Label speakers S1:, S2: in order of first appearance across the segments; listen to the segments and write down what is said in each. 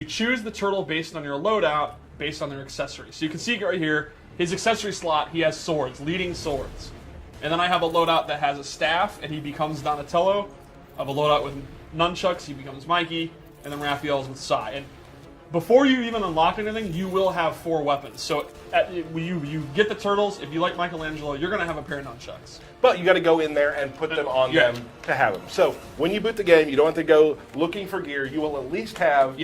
S1: You choose the turtle based on your loadout, based on their accessories. So you can see right here, his accessory slot, he has swords, leading swords. And then I have a loadout that has a staff, and he becomes Donatello. I have a loadout with nunchucks, he becomes Mikey, and then Raphael's with Sai. And before you even unlock anything, you will have 4 weapons. So you get the turtles. If you like Michelangelo, you're going to have a pair of nunchucks.
S2: But you got to go in there and put them on them to have them. So when you boot the game, you don't have to go looking for gear. You will at least have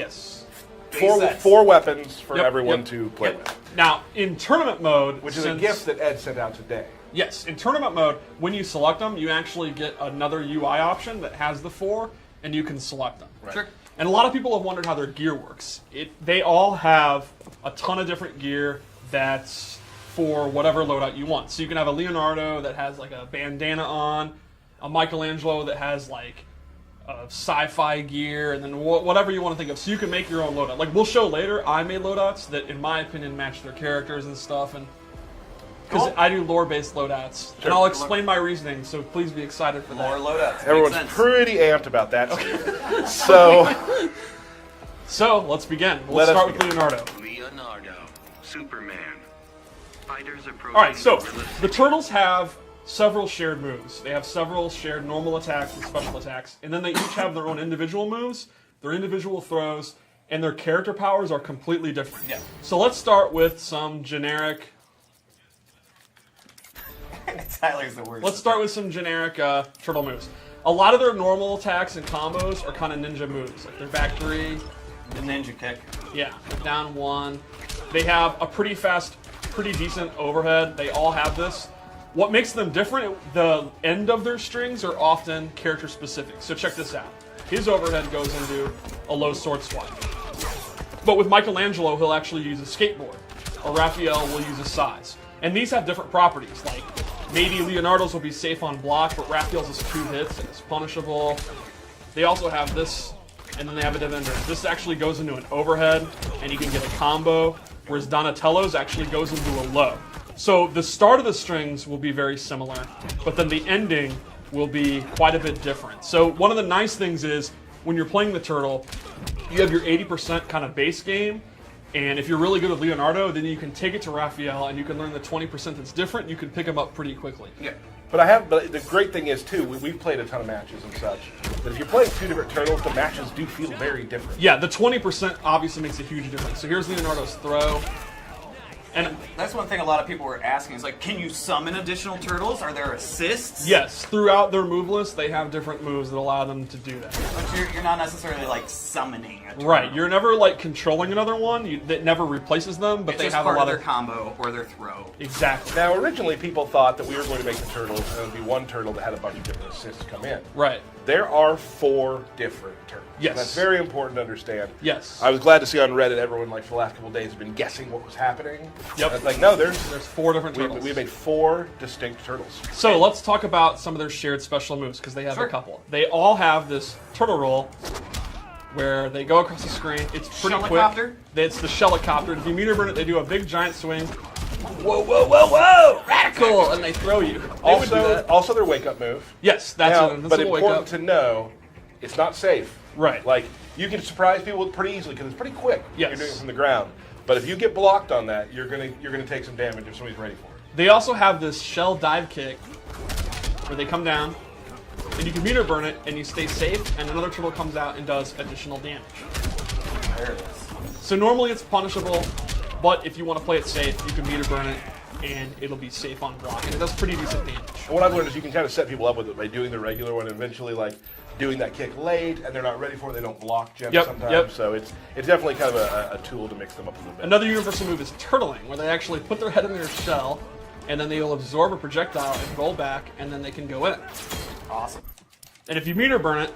S2: four weapons for everyone to play with.
S1: Now, in tournament mode,
S2: which is a gift that Ed sent out today.
S1: Yes, in tournament mode, when you select them, you actually get another UI option that has the 4, and you can select them.
S2: Right.
S1: Sure. And a lot of people have wondered how their gear works. They all have a ton of different gear that's for whatever loadout you want. So you can have a Leonardo that has like a bandana on, a Michelangelo that has like a sci-fi gear, and then whatever you want to think of. So you can make your own loadout. Like we'll show later, I made loadouts that, in my opinion, match their characters and stuff. And because I do lore-based loadouts,
S2: sure.
S1: and I'll explain my reasoning. So please be excited for
S3: lore
S1: that.
S3: Loadouts.
S2: Everyone's pretty amped about that.
S1: Okay.
S2: So
S1: let's begin. Let's start with Leonardo.
S4: Leonardo, Superman. Fighters approaching.
S1: All right, so the turtles have several shared moves. They have several shared normal attacks and special attacks, and then they each have their own individual moves, their individual throws, and their character powers are completely different.
S3: Yeah.
S1: So let's start with some generic.
S3: Tyler's the worst.
S1: Let's start with some generic turtle moves. A lot of their normal attacks and combos are kind of ninja moves, like their back 3.
S3: The ninja kick.
S1: Yeah, down 1. They have a pretty fast, pretty decent overhead. They all have this. What makes them different, the end of their strings are often character specific. So check this out. His overhead goes into a low sword swipe. But with Michelangelo, he'll actually use a skateboard. Or Raphael will use a size. And these have different properties, like maybe Leonardo's will be safe on block, but Raphael's is 2 hits and it's punishable. They also have this, and then they have a defender. This actually goes into an overhead, and you can get a combo, whereas Donatello's actually goes into a low. So the start of the strings will be very similar, but then the ending will be quite a bit different. So one of the nice things is, when you're playing the turtle, you have your 80% kind of base game, and if you're really good with Leonardo, then you can take it to Raphael, and you can learn the 20% that's different. You can pick him up pretty quickly.
S3: Yeah.
S2: But the great thing is too, we've played a ton of matches and such. But if you're playing 2 different turtles, the matches do feel very different.
S1: Yeah, the 20% obviously makes a huge difference. So here's Leonardo's throw.
S3: And that's one thing a lot of people were asking is like, can you summon additional turtles? Are there assists?
S1: Yes, throughout their move list, they have different moves that allow them to do that.
S3: But you're not necessarily like summoning a turtle.
S1: Right, you're never like controlling another one that never replaces them, but
S3: it's
S1: they
S3: just
S1: have
S3: part
S1: a lot
S3: of their combo or their throw.
S1: Exactly.
S2: Now, originally people thought that we were going to make the turtles and it would be one turtle that had a bunch of different assists come in.
S1: Right.
S2: There are 4 different turtles.
S1: Yes.
S2: And that's very important to understand.
S1: Yes.
S2: I was glad to see on Reddit everyone, like, for the last couple of days, has been guessing what was happening.
S1: Yep.
S2: And it's like, no, there's
S1: 4 different turtles.
S2: We made 4 distinct turtles.
S1: So let's talk about some of their shared special moves, because they have a couple. They all have this turtle roll where they go across the screen. It's pretty quick. It's the Shellicopter. If you meter burn it, they do a big giant swing. Whoa, whoa, whoa, whoa! Radical! And they throw you.
S2: Also their wake-up move.
S1: Yes, that's an invincible wake-up.
S2: But important to know, it's not safe.
S1: Right.
S2: Like, you can surprise people pretty easily because it's pretty quick.
S1: Yes.
S2: You're doing it from the ground. But if you get blocked on that, you're gonna take some damage if somebody's ready for it.
S1: They also have this shell dive kick where they come down, and you can meter burn it, and you stay safe, and another turtle comes out and does additional damage.
S3: There it is.
S1: So normally it's punishable, but if you want to play it safe, you can meter burn it, and it'll be safe on block, and it does pretty decent damage.
S2: And what I've learned is you can kind of set people up with it by doing the regular one and eventually, like, doing that kick late, and they're not ready for it. They don't block gems sometimes.
S1: Yep.
S2: So it's definitely kind of a tool to mix them up a little bit.
S1: Another universal move is turtling, where they actually put their head in their shell, and then they'll absorb a projectile and roll back, and then they can go in.
S3: Awesome.
S1: And if you meter burn it,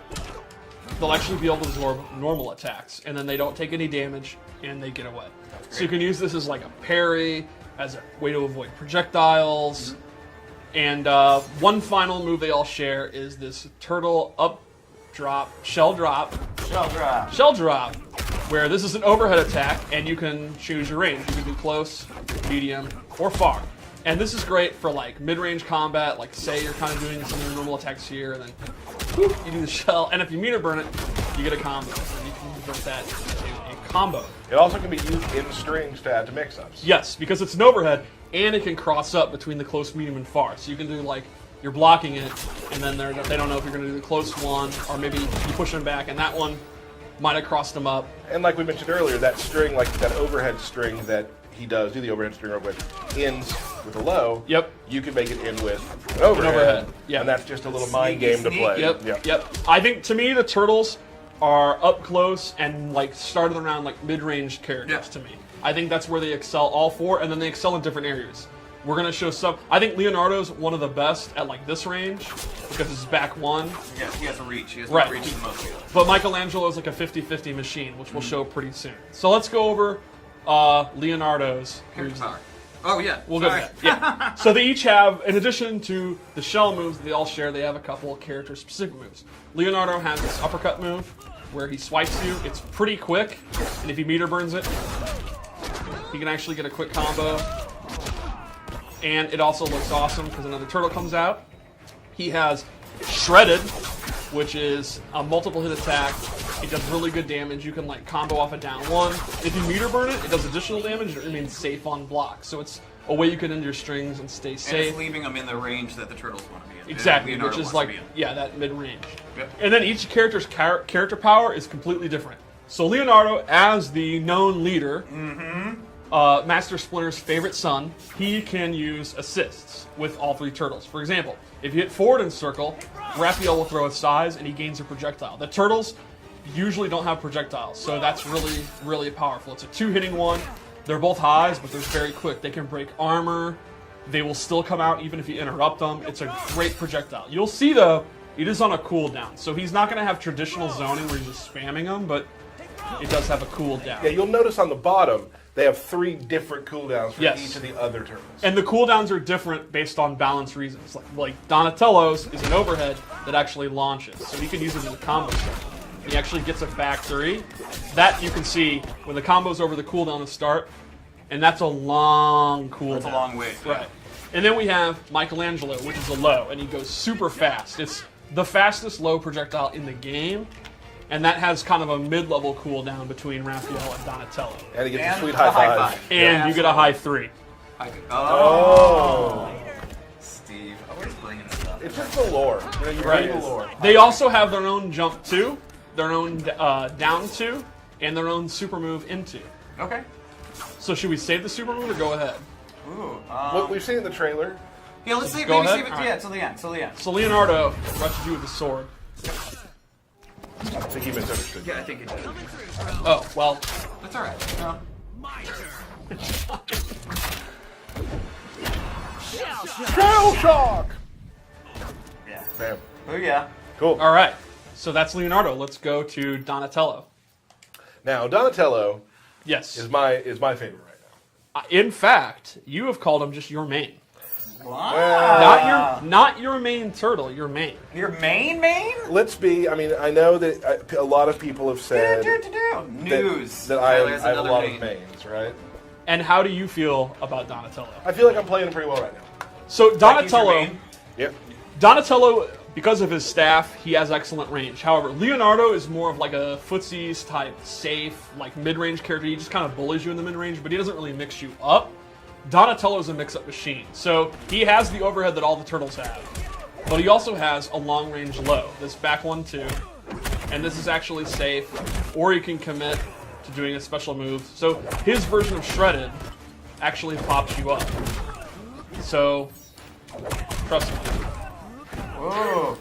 S1: they'll actually be able to absorb normal attacks, and then they don't take any damage, and they get away. So you can use this as like a parry, as a way to avoid projectiles. And one final move they all share is this turtle up drop, shell drop, where this is an overhead attack, and you can choose your range. You can do close, medium, or far. And this is great for like mid-range combat, like say you're kind of doing some of your normal attacks here, and then whoop, you do the shell, and if you meter burn it, you get a combo. And you can convert that into a combo.
S2: It also can be used in strings to add to mix-ups.
S1: Yes, because it's an overhead, and it can cross up between the close, medium, and far. So you can do like, you're blocking it, and then they don't know if you're going to do the close one, or maybe you push them back, and that one might have crossed them up.
S2: And like we mentioned earlier, that string, like that overhead string that he does, do the overhead string with, ends with a low.
S1: Yep.
S2: You can make it end with an overhead.
S1: Yeah.
S2: And that's just a little mind game to play.
S1: Yep. I think, to me, the turtles are up close and like started around like mid-range characters to me. I think that's where they excel, all four, and then they excel in different areas. We're going to show some. I think Leonardo's one of the best at like this range because it's back one.
S3: Yeah, he has a reach. He has
S1: right.
S3: reach the most.
S1: But Michelangelo is like a 50-50 machine, which we'll show pretty soon. So let's go over Leonardo's.
S3: Character power. Oh, yeah.
S1: We'll go to that. Yeah. So they each have, in addition to the shell moves that they all share, they have a couple of character-specific moves. Leonardo has this uppercut move where he swipes you. It's pretty quick, and if he meter burns it, he can actually get a quick combo. And it also looks awesome because another turtle comes out. He has Shredded, which is a multiple hit attack. It does really good damage. You can like combo off a down one. If you meter burn it, it does additional damage and it remains safe on block. So it's a way you can end your strings and stay safe.
S3: And it's leaving them in the range that the turtles want to be in.
S1: Exactly, which is like, that mid-range. Yep. And then each character's character power is completely different. So Leonardo, as the known leader, Master Splinter's favorite son, he can use assists with all three turtles. For example, if you hit forward in circle, Raphael will throw a size and he gains a projectile. The turtles usually don't have projectiles, so that's really, really powerful. It's a two-hitting one. They're both highs, but they're very quick. They can break armor. They will still come out even if you interrupt them. It's a great projectile. You'll see, though, it is on a cooldown. So he's not going to have traditional zoning where he's just spamming them, but it does have a cooldown.
S2: Yeah, you'll notice on the bottom, they have 3 different cooldowns for each of the other turtles.
S1: And the cooldowns are different based on balance reasons. Like Donatello's is an overhead that actually launches, so you can use it as a combo start. He actually gets a back 3. That you can see when the combo's over the cooldown to start, and that's a long cooldown.
S3: That's a long way.
S1: Right. And then we have Michelangelo, which is a low, and he goes super fast. It's the fastest low projectile in the game. And that has kind of a mid-level cooldown between Raphael and Donatello.
S2: And he gets a sweet high five.
S1: And you get a high 3.
S3: Oh. Steve, always bringing stuff.
S2: It's just the lore. You know, you bring the lore.
S1: They also have their own jump 2, their own down 2, and their own super move into.
S3: Okay.
S1: So should we save the super move or go ahead?
S3: Ooh.
S2: What we've seen in the trailer.
S3: Yeah, let's see.
S1: Go
S3: Maybe
S1: ahead?
S3: save it. Yeah, till the end. Till the end.
S1: So Leonardo rushes you with the sword.
S2: I think he misunderstood.
S3: Yeah, I think it did.
S1: Oh, well.
S3: That's all right. No.
S2: Shell shock!
S3: Yeah.
S2: Bam.
S3: Oh, yeah.
S2: Cool.
S1: All right. So that's Leonardo. Let's go to Donatello.
S2: Now, Donatello
S1: Yes.
S2: is my favorite right now.
S1: In fact, you have called him just your main.
S3: Wow.
S1: Not your main turtle, your main.
S3: Your main?
S2: Let's be, I mean, I know that a lot of people have said
S3: News.
S2: that I
S3: Tyler's
S2: have a
S3: another
S2: lot
S3: main.
S2: of mains, right?
S1: And how do you feel about Donatello?
S2: I feel like I'm playing him pretty well right now.
S1: So
S3: Like he's your
S1: Donatello,
S3: main?
S2: Yep.
S1: Donatello, because of his staff, he has excellent range. However, Leonardo is more of like a footsies type, safe, like mid-range character. He just kind of bullies you in the mid-range, but he doesn't really mix you up. Donatello's a mix-up machine. So he has the overhead that all the turtles have. But he also has a long-range low. This back one, too. And this is actually safe. Or you can commit to doing a special move. So his version of Shredded actually pops you up. So, trust me.
S3: Whoa.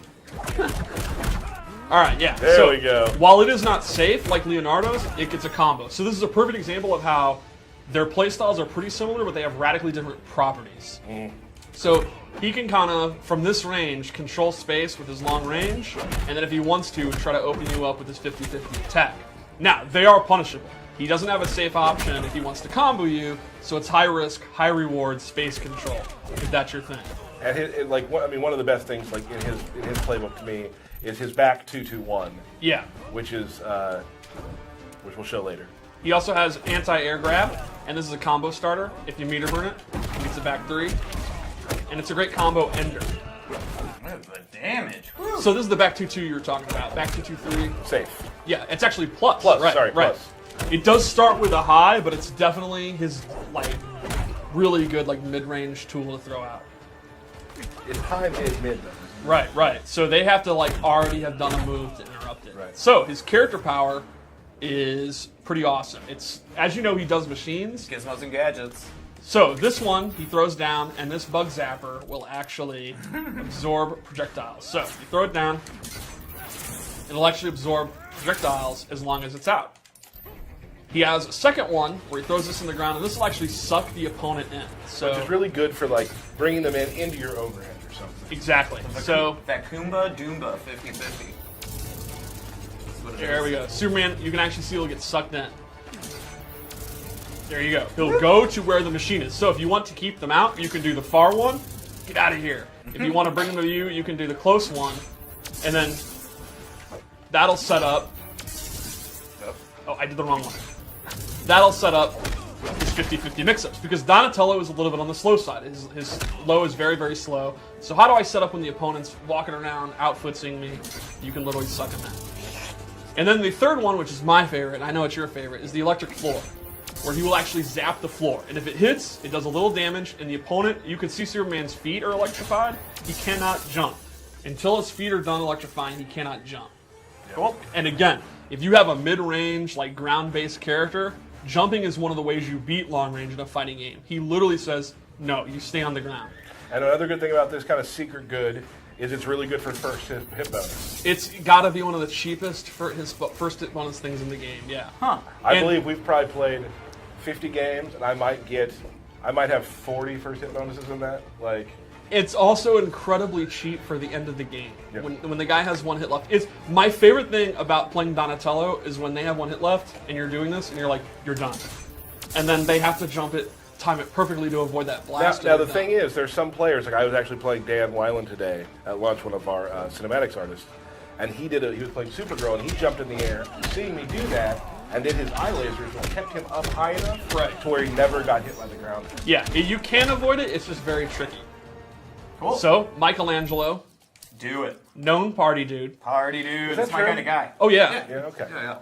S1: Alright, yeah.
S2: There we go.
S1: While it is not safe, like Leonardo's, it gets a combo. So this is a perfect example of how their playstyles are pretty similar, but they have radically different properties. So he can kind of, from this range, control space with his long range, and then if he wants to, try to open you up with his 50-50 attack. Now, they are punishable. He doesn't have a safe option if he wants to combo you, so it's high risk, high reward, space control, if that's your thing.
S2: And one of the best things, like in his playbook to me, is his back 2-2-1.
S1: Yeah.
S2: Which we'll show later.
S1: He also has anti-air grab, and this is a combo starter. If you meter burn it, he gets a back 3. And it's a great combo ender.
S3: The damage.
S1: So this is the back 2-2 you were talking about. Back 2-2-3.
S2: Safe.
S1: Yeah, it's actually plus.
S2: Plus,
S1: right,
S2: sorry,
S1: right.
S2: plus.
S1: It does start with a high, but it's definitely his like really good like mid-range tool to throw out.
S2: It's high, mid though.
S1: Right. So they have to like already have done a move to interrupt it.
S2: Right.
S1: So his character power is pretty awesome. It's, as you know, he does machines.
S3: Gizmos and gadgets.
S1: So this one he throws down, and this bug zapper will actually absorb projectiles. So you throw it down, it'll actually absorb projectiles as long as it's out. He has a second one where he throws this in the ground, and this will actually suck the opponent in. So
S2: which is really good for like bringing them into your overhead or something.
S1: exactly. So
S3: that Kumba Doomba 50-50.
S1: there we go. Superman, you can actually see he'll get sucked in. There you go. He'll go to where the machine is. So if you want to keep them out, you can do the far one. Get out of here. If you want to bring them to you, you can do the close one. And then that'll set up. Oh, I did the wrong one. That'll set up his 50-50 mix-ups. Because Donatello is a little bit on the slow side. His low is very, very slow. So how do I set up when the opponent's walking around, outfooting me? You can literally suck him in. And then the third one, which is my favorite, and I know it's your favorite, is the electric floor, where he will actually zap the floor. And if it hits, it does a little damage, and the opponent, you can see Superman's feet are electrified. He cannot jump. Until his feet are done electrifying, he cannot jump.
S3: Cool.
S1: And again, if you have a mid-range, like ground-based character, jumping is one of the ways you beat long-range in a fighting game. He literally says, no, you stay on the ground.
S2: And another good thing about this kind of secret good is it's really good for first hit bonus.
S1: It's got to be one of the cheapest for his first hit bonus things in the game, yeah.
S3: Huh.
S2: I believe we've probably played 50 games, and I might have 40 first hit bonuses in that. Like,
S1: it's also incredibly cheap for the end of the game.
S2: Yep.
S1: When the guy has one hit left. It's my favorite thing about playing Donatello is when they have one hit left and you're doing this and you're like, you're done. And then they have to jump it, time it perfectly to avoid that blast.
S2: now the thing is, there's some players, like I was actually playing Dan Weiland today at lunch, one of our cinematics artists, and he was playing Supergirl, and he jumped in the air, seeing me do that, and then his eye lasers kept him up high enough to where he never got hit by the ground.
S1: Yeah, you can avoid it, it's just very tricky.
S3: Cool.
S1: So, Michelangelo,
S3: Do it.
S1: known party dude.
S3: Party dude.
S2: Is that
S3: That's my
S2: true?
S3: kind of guy.
S1: Oh, yeah.
S2: Yeah, okay.
S3: Yeah.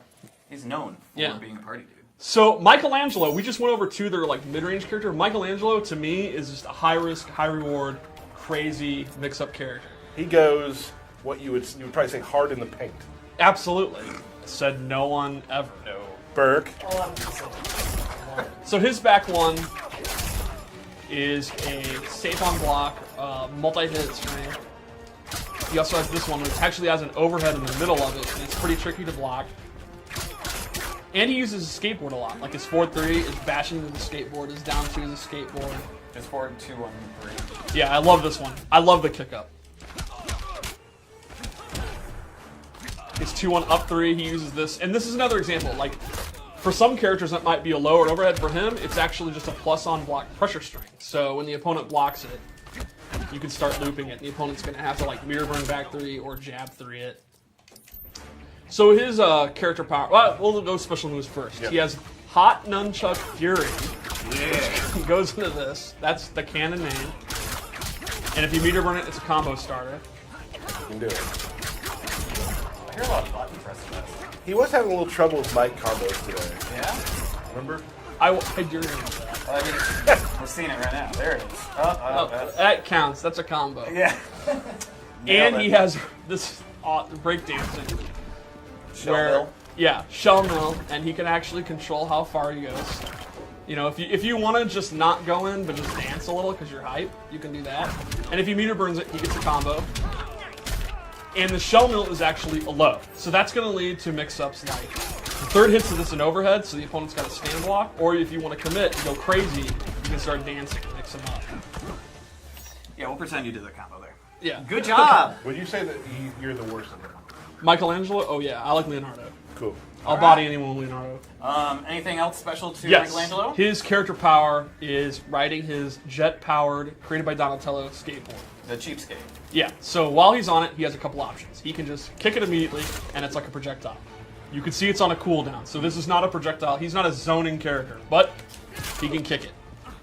S3: He's known for being a party dude.
S1: So, Michelangelo, we just went over to their like mid-range character. Michelangelo, to me, is just a high-risk, high-reward, crazy mix-up character.
S2: He goes what you would probably say hard in the paint.
S1: Absolutely. Said no one ever.
S2: No. Burke.
S1: So his back one is a safe on block, multi-hit string. He also has this one, which actually has an overhead in the middle of it, and it's pretty tricky to block. And he uses his skateboard a lot. Like his forward 3 is bashing into the skateboard, his down 2 is a skateboard.
S3: His forward 2 on 3.
S1: Yeah, I love this one. I love the kick up. His 2-1 up 3, he uses this. And this is another example. Like, for some characters that might be a lower overhead. For him, it's actually just a plus on block pressure string. So when the opponent blocks it, you can start looping it. And the opponent's going to have to like mirror burn back 3 or jab 3 it. So his character power, well, we'll go special moves first.
S2: Yep.
S1: He has Hot Nunchuck Fury. Yeah. Goes into this. That's the canon name. And if you meter burn it, it's a combo starter.
S2: You can do it.
S3: I hear a lot of button pressing this.
S2: He was having a little trouble with mic combos today.
S3: Yeah?
S2: Remember?
S1: I do remember that.
S3: Well, I mean, we're seeing it right now. There it is.
S1: That counts. That's a combo.
S3: Yeah.
S1: And he has this breakdancing.
S3: Shell mill.
S1: Shell mill, and he can actually control how far he goes. You know, if you want to just not go in, but just dance a little because you're hype, you can do that. And if he meter burns it, he gets a combo. And the shell mill is actually a low. So that's going to lead to mix-ups like the third hits of this an overhead, so the opponent's got a stand block. Or if you want to commit and go crazy, you can start dancing and mix them up.
S3: Yeah, we'll pretend you did the combo there.
S1: Yeah.
S3: Good job.
S2: Would you say that you're the worst at it?
S1: Michelangelo? Oh, yeah. I like Leonardo.
S2: Cool.
S1: I'll body anyone with Leonardo.
S3: Anything else special to
S1: Yes.
S3: Michelangelo?
S1: His character power is riding his jet-powered, created by Donatello, skateboard.
S3: The cheapskate.
S1: Yeah, so while he's on it, he has a couple options. He can just kick it immediately, and it's like a projectile. You can see it's on a cooldown, so this is not a projectile. He's not a zoning character, but he can kick it.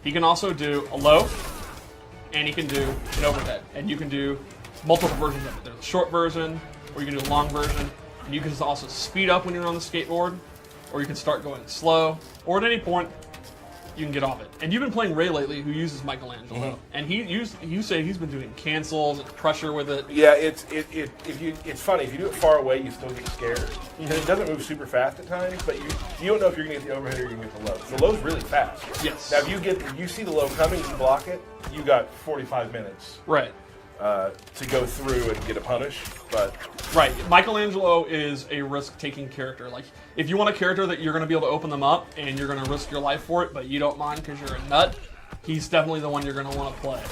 S1: He can also do a low, and he can do an overhead. And you can do multiple versions of it. There's a short version, or you can do a long version. And you can also speed up when you're on the skateboard, or you can start going slow, or at any point, you can get off it. And you've been playing Ray lately, who uses Michelangelo, and you say he's been doing cancels and pressure with it.
S2: Yeah, it's funny. If you do it far away, you still get scared. It doesn't move super fast at times, but you don't know if you're going to get the overhead or you're going to get the low. The low's really fast.
S1: Yes.
S2: Now, if you see the low coming, you block it. You got 45 minutes.
S1: Right.
S2: To go through and get a punish, but
S1: right. Michelangelo is a risk-taking character. Like, if you want a character that you're going to be able to open them up and you're going to risk your life for it, but you don't mind because you're a nut, he's definitely the one you're going to want to play.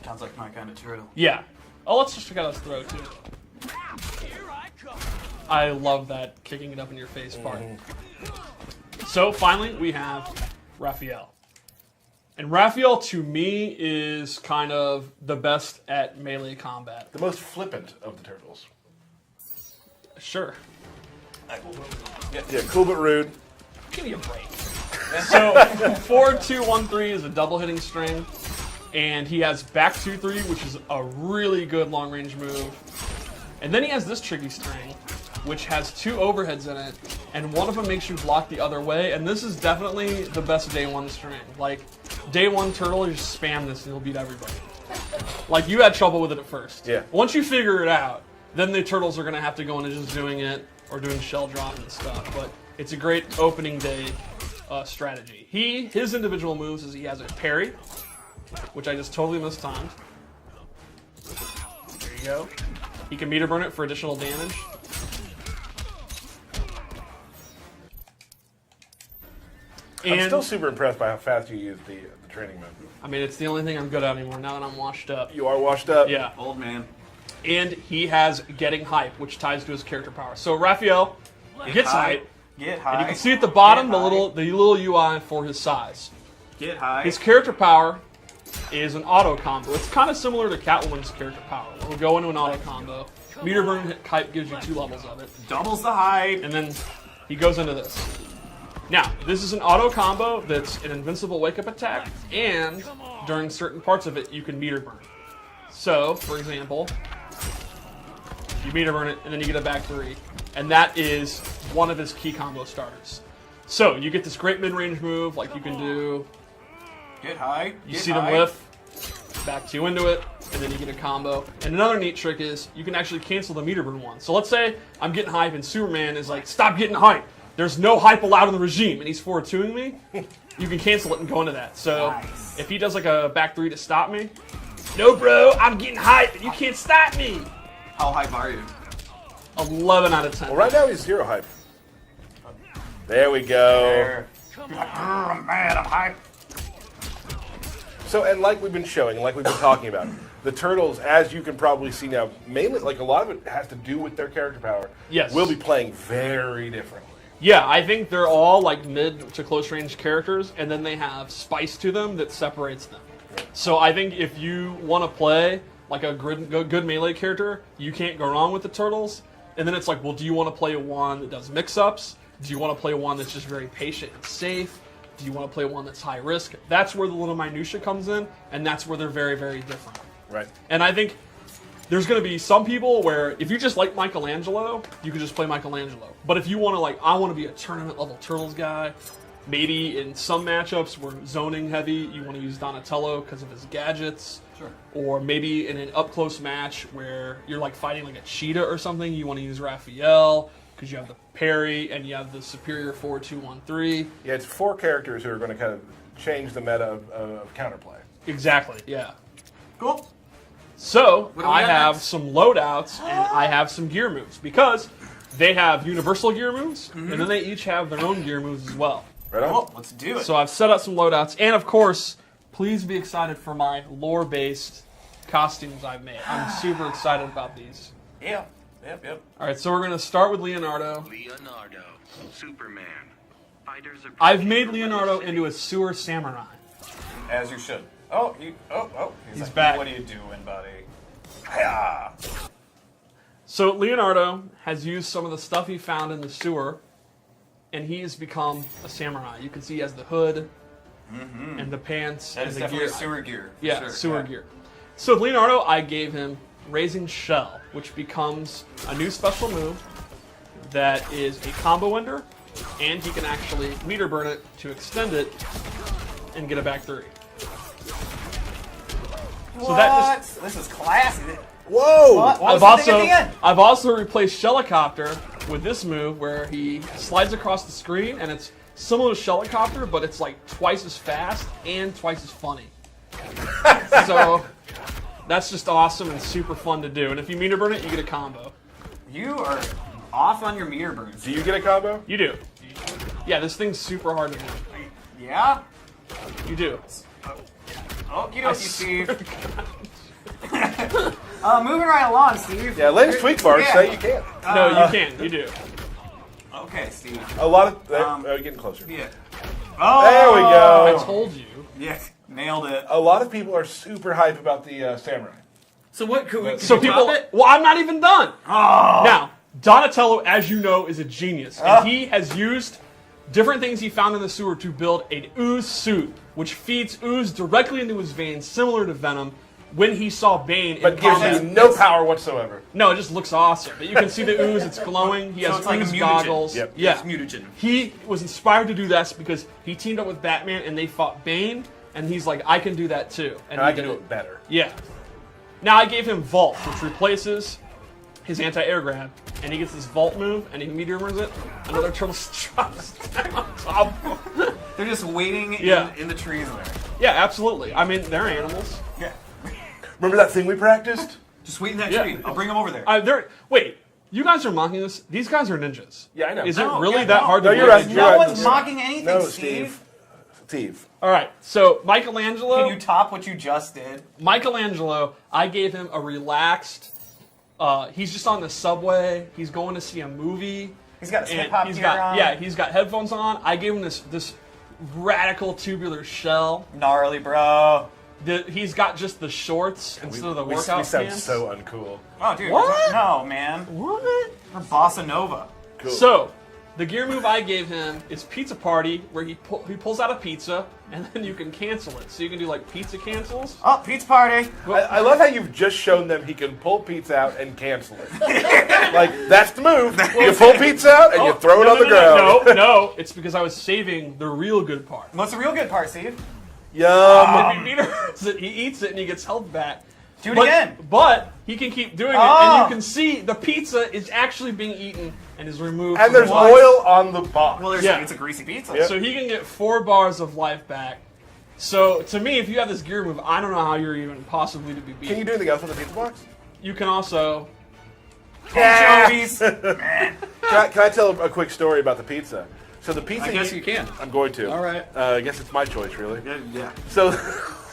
S3: Sounds like my kind of turtle.
S1: Yeah. Oh, let's just check out his throw too. I love that kicking it up in your face part. So finally, we have Raphael. And Raphael, to me, is kind of the best at melee combat.
S2: the most flippant of the turtles.
S1: Sure.
S2: Yeah, cool but rude.
S1: Give me a break. So, 4-2-1-3 is a double hitting string. And he has back 2-3, which is a really good long range move. And then he has this tricky string, which has 2 overheads in it. And one of them makes you block the other way. And this is definitely the best day 1 string. Like, day 1 turtle, you just spam this and you'll beat everybody. Like, you had trouble with it at first.
S2: Yeah.
S1: Once you figure it out, then the turtles are going to have to go into just doing it or doing shell drop and stuff. But it's a great opening day strategy. His individual moves is he has a parry, which I just totally mistimed. There you go. He can meter burn it for additional damage.
S2: I'm
S1: And,
S2: still super impressed by how fast you use the training mode.
S1: I mean, it's the only thing I'm good at anymore now that I'm washed up.
S2: You are washed up.
S1: Yeah.
S3: Old man.
S1: And he has getting hype, which ties to his character power. So Raphael gets hype,
S3: Get high.
S1: and you can see at the bottom
S3: Get
S1: the
S3: high.
S1: little UI for his size.
S3: Get high.
S1: His character power is an auto combo. It's kind of similar to Catwoman's character power. We'll go into an auto combo. Meter burn hype gives you 2 levels of it,
S3: doubles the height.
S1: and then he goes into this. Now, this is an auto combo that's an invincible wake-up attack, and during certain parts of it, you can meter burn. So, for example, you meter burn it, and then you get a back 3, and that is one of his key combo starters. So, you get this great mid-range move, like you can do,
S3: Get high.
S1: you
S3: Get
S1: see them
S3: high.
S1: whiff, back 2 into it, and then you get a combo. And another neat trick is, you can actually cancel the meter burn one. So let's say I'm getting hype, and Superman is like, stop getting hype! There's no hype allowed in the regime, and he's 4-2ing me, you can cancel it and go into that. So
S3: Nice.
S1: if he does like a back 3 to stop me, no bro, I'm getting hype, and you can't stop me!
S3: How hype are you?
S1: 11 out of 10.
S2: Well, right now he's 0 hype. There we go.
S3: There. You're like, I'm mad. I'm hype.
S2: So, and like we've been showing, like we've been talking about, the turtles, as you can probably see now, mainly, like a lot of it has to do with their character power.
S1: Yes.
S2: Will be playing very differently.
S1: Yeah, I think they're all like mid to close range characters, and then they have spice to them that separates them. So I think if you want to play like a good melee character, you can't go wrong with the turtles. And then it's like, well, do you want to play one that does mix-ups? Do you want to play one that's just very patient and safe? Do you want to play one that's high risk? That's where the little minutia comes in, and that's where they're very, very different.
S2: Right.
S1: And I think there's going to be some people where if you just like Michelangelo, you can just play Michelangelo. But if you want to I want to be a tournament level Turtles guy, maybe in some matchups where zoning heavy, you want to use Donatello because of his gadgets.
S3: Sure.
S1: Or maybe in an up close match where you're like fighting like a cheetah or something, you want to use Raphael because you have the parry and you have the superior 4-2-1-3.
S2: Yeah, it's 4 characters who are going to kind of change the meta of counterplay.
S1: Exactly. Yeah.
S3: Cool.
S1: So,
S3: What do we
S1: I
S3: got
S1: have
S3: next?
S1: some loadouts and I have some gear moves because they have universal gear moves and then they each have their own gear moves as well.
S2: Right on?
S3: Cool. Let's do it.
S1: So I've set up some loadouts and of course, please be excited for my lore-based costumes I've made. I'm super excited about these.
S3: Yep. Yep.
S1: Alright, so we're going to start with Leonardo.
S4: Leonardo, Superman. Fighters approaching
S1: I've made
S4: from
S1: Leonardo
S4: the
S1: into a sewer samurai.
S3: As you should. Oh. He's
S1: He's
S3: like,
S1: back.
S3: What are you doing, buddy? Hiya.
S1: So Leonardo has used some of the stuff he found in the sewer and he's become a samurai. You can see he has the hood and the pants
S3: That
S1: and
S3: is
S1: the
S3: definitely
S1: gear.
S3: sewer gear. for
S1: Yeah,
S3: sure.
S1: sewer
S3: Yeah.
S1: gear. So with Leonardo, I gave him Raising Shell, which becomes a new special move that is a combo ender and he can actually meter burn it to extend it and get a back 3. So that just,
S3: This is classy.
S2: Whoa!
S3: What was the thing at the end?
S1: I've also replaced Shellicopter with this move where he slides across the screen, and it's similar to Shellicopter, but it's like twice as fast and twice as funny. So that's just awesome and super fun to do. And if you meter burn it, you get a combo.
S3: You are off on your meter burns.
S2: Do you get a combo?
S1: You do. Yeah, this thing's super hard to do.
S3: Yeah?
S1: You do.
S3: Okie dokie, Steve. Moving right along, Steve.
S2: Yeah, Lane's tweak bars
S3: Yeah.
S2: say you can't.
S1: No, you can't. You do.
S3: Okay, Steve.
S2: A lot of getting closer.
S3: Yeah. Oh!
S2: There we go.
S1: I told you.
S3: Yeah, nailed it.
S2: A lot of people are super hype about the samurai.
S3: So what, could we
S1: So people. Well, I'm not even done.
S3: Oh!
S1: Now, Donatello, as you know, is a genius, and he has used different things he found in the sewer to build an ooze suit, which feeds ooze directly into his veins, similar to Venom. When he saw Bane in
S2: But gives
S1: combat.
S2: you no power whatsoever.
S1: No, it just looks awesome. But you can see the ooze; it's glowing. He
S3: So
S1: has
S3: it's like a
S1: ooze
S3: mutagen.
S1: goggles.
S2: Yep.
S1: Yeah,
S3: It's mutagen.
S1: He was inspired to do this because he teamed up with Batman and they fought Bane, and he's like, I can do that too.
S2: And
S1: he
S2: I can
S1: did
S2: do it better.
S1: Yeah. Now I gave him Vault, which replaces his anti-air grab, and he gets this Vault move, and he meteor burns it. Another turtle drops down on top of him.
S3: They're just waiting
S1: Yeah.
S3: in the trees there.
S1: Yeah, absolutely. I mean, they're animals.
S3: Yeah.
S2: Remember that thing we practiced?
S3: Just wait in that
S1: Yeah.
S3: tree. I'll bring them over there.
S1: Wait, you guys are mocking this? These guys are ninjas.
S2: Yeah, I know.
S1: Is
S3: No,
S1: it really
S3: yeah,
S1: that
S3: no.
S1: hard
S2: No,
S1: to
S2: you're
S1: do?
S2: right, you're
S3: No
S2: right.
S3: one's mocking anything,
S2: No,
S3: Steve.
S2: Steve.
S1: All right, so Michelangelo.
S3: Can you top what you just did?
S1: Michelangelo, I gave him a relaxed. He's just on the subway. He's going to see a movie.
S3: He's got his
S1: and
S3: hip hop
S1: he's
S3: gear
S1: got
S3: on.
S1: yeah, he's got headphones on. I gave him this radical tubular shell.
S3: Gnarly, bro.
S1: He's got just the shorts instead of the
S2: We
S1: workout
S2: sound
S1: pants.
S2: so uncool.
S3: Oh, dude.
S1: What?
S3: No, man.
S1: What?
S3: We're bossa nova.
S2: Cool.
S1: So, the gear move I gave him is Pizza Party, where he pulls out a pizza, and then you can cancel it. So you can do like pizza cancels.
S3: Oh, pizza party.
S2: I love how you've just shown them he can pull pizza out and cancel it. Like, that's the move. You pull pizza out and you throw it on the ground.
S1: No, it's because I was saving the real good part.
S3: What's the real good part, Steve?
S2: Yum.
S1: If he meters it, he eats it, and he gets health back.
S3: Do it again.
S1: But he can keep doing it, and you can see the pizza is actually being eaten and is removed.
S2: And
S1: from
S2: there's
S1: the box.
S2: oil on the box.
S3: Well,
S1: Yeah.
S3: it's a greasy pizza.
S2: Yep.
S1: So he can get 4 bars of life back. So to me, if you have this gear move, I don't know how you're even possibly to be beat.
S2: Can you do anything else with the pizza box?
S1: You can also.
S3: Anchovies.
S2: Can I tell a quick story about the pizza? So the pizza.
S3: I guess you can.
S2: I'm going to.
S3: All right.
S2: I guess it's my choice, really.
S3: Yeah.
S2: So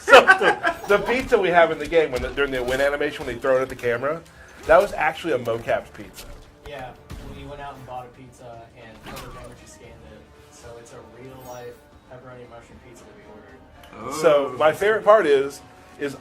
S2: the pizza we have in the game during the win animation when they throw it at the camera, that was actually a mocapped pizza.
S5: Yeah, we went out and bought a pizza and Cover Energy scanned it, so it's a real life pepperoni mushroom pizza that we ordered.
S2: So my favorite part is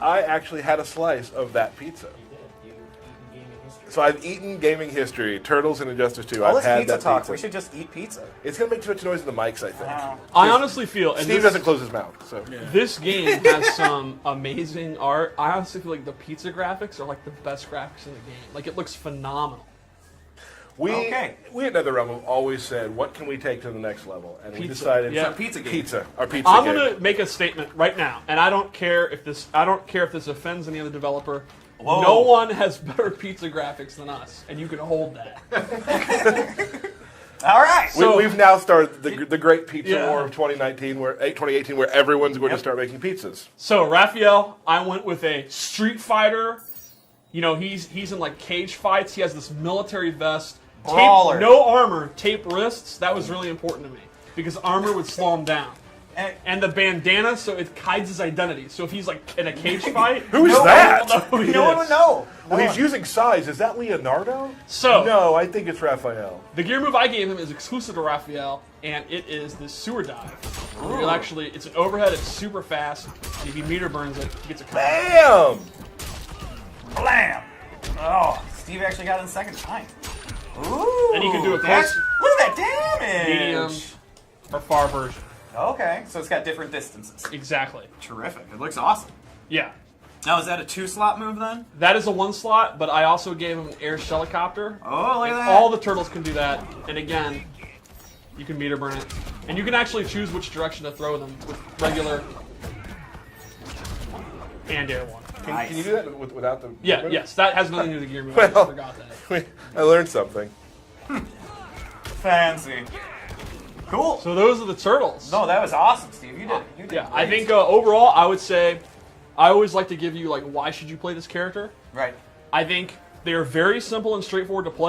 S2: I actually had a slice of that pizza.
S5: You did. You've eaten gaming history.
S2: So I've eaten gaming history, Turtles and Injustice 2.
S3: All
S2: I've
S3: this
S2: had
S3: pizza
S2: that
S3: talk.
S2: pizza.
S3: We should just eat pizza.
S2: It's gonna make too much noise in the mics, I think.
S1: I honestly feel, and
S2: Steve
S1: this,
S2: doesn't close his mouth, so.
S1: this game has some amazing art. I honestly feel like the pizza graphics are like the best graphics in the game. Like it looks phenomenal.
S2: We
S3: Okay.
S2: we at NetherRealm have always said, what can we take to the next level? And we
S1: Pizza.
S2: decided
S1: Yeah.
S3: It's a pizza game.
S2: pizza. Our pizza
S1: I'm
S2: game.
S1: gonna make a statement right now, and I don't care if this offends any other developer.
S3: Whoa.
S1: No one has better pizza graphics than us, and you can hold that.
S3: All right.
S1: So-
S2: We've now started the great pizza
S1: Yeah.
S2: war of 2018, where everyone's going to start making pizzas.
S1: So Raphael, I went with a Street Fighter. You know, he's in like cage fights. He has this military vest,
S3: Brawler.
S1: no armor, tape wrists. That was really important to me because armor would slow him down. And the bandana, so it hides his identity. So if he's like in a cage fight,
S2: Who is
S3: No
S2: that?
S1: I don't know who he
S3: No one
S1: is.
S3: would know.
S2: Well, he's using size. Is that Leonardo?
S1: So
S2: No, I think it's Raphael.
S1: the gear move I gave him is exclusive to Raphael, and it is the sewer dive. It's an overhead. It's super fast. If he meter burns it, he gets a combo.
S2: Bam!
S3: Blam. Oh, Steve actually got it in second time. Ooh.
S1: And you can do a
S3: that's-
S1: close-
S3: Look at that damage.
S1: Medium or far version.
S3: Okay, so it's got different distances.
S1: Exactly.
S3: Terrific. It looks awesome.
S1: Yeah.
S3: Now, is that a 2-slot move then?
S1: That is a 1 slot, but I also gave him an air helicopter.
S3: Oh, look at that.
S1: All the turtles can do that. And again, You can meter burn it. And you can actually choose which direction to throw them with regular and air one.
S2: Can you do that without the?
S1: Yeah, yes, that has nothing to do with the gear move. I
S2: Well,
S1: forgot that.
S2: I learned something.
S3: Fancy. Cool.
S1: So those are the turtles.
S3: No, that was awesome, Steve. You did.
S1: Yeah, I think overall, I would say, I always like to give you like, why should you play this character?
S3: Right.
S1: I think they are very simple and straightforward to play.